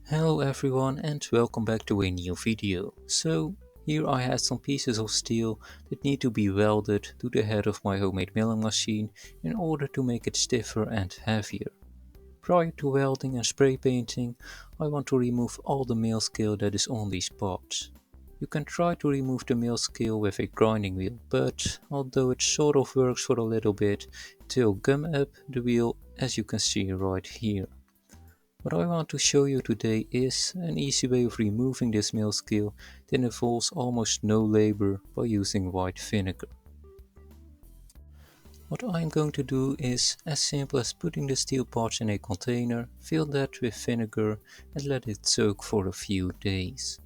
Hello everyone and welcome back to a new video. So here I had some pieces of steel that need to be welded to the head of my homemade milling machine in order to make it stiffer and heavier. Prior to welding and spray painting, I want to remove all the mill scale that is on these parts. You can try to remove the mill scale with a grinding wheel, but although it sort of works for a little bit, it will gum up the wheel as you can see right here. What I want to show you today is an easy way of removing this mill scale that involves almost no labor by using white vinegar. What I'm going to do is as simple as putting the steel parts in a container, fill that with vinegar and let it soak for a few days.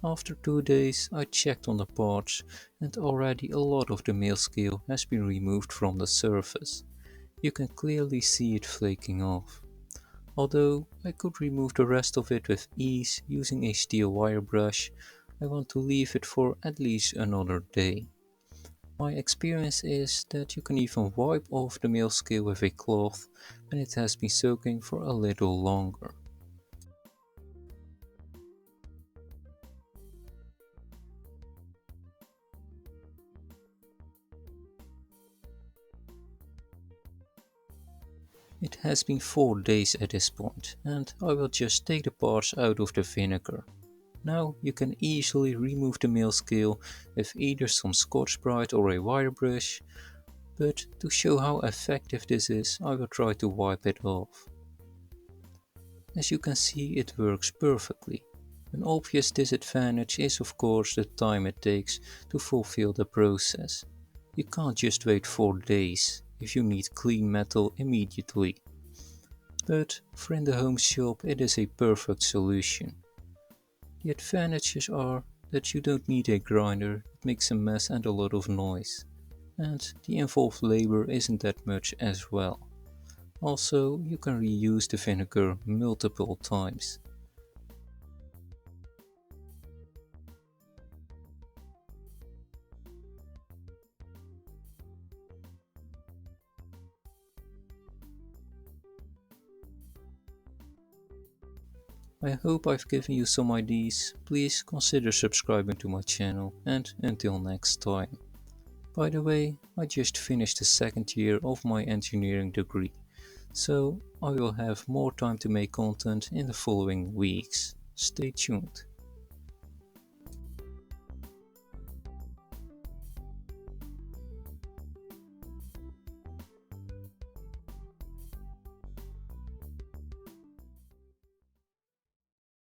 After 2 days I checked on the parts and already a lot of the mill scale has been removed from the surface. You can clearly see it flaking off. Although I could remove the rest of it with ease using a steel wire brush, I want to leave it for at least another day. My experience is that you can even wipe off the mill scale with a cloth when it has been soaking for a little longer. It has been 4 days at this point, and I will just take the parts out of the vinegar. Now you can easily remove the mill scale with either some Scotch-Brite or a wire brush, but to show how effective this is, I will try to wipe it off. As you can see, it works perfectly. An obvious disadvantage is of course the time it takes to fulfill the process. You can't just wait 4 days if you need clean metal immediately. But for in the home shop it is a perfect solution. The advantages are that you don't need a grinder that makes a mess and a lot of noise. And the involved labor isn't that much as well. Also, you can reuse the vinegar multiple times. I hope I've given you some ideas. Please consider subscribing to my channel and until next time. By the way, I just finished the second year of my engineering degree, so I will have more time to make content in the following weeks. Stay tuned.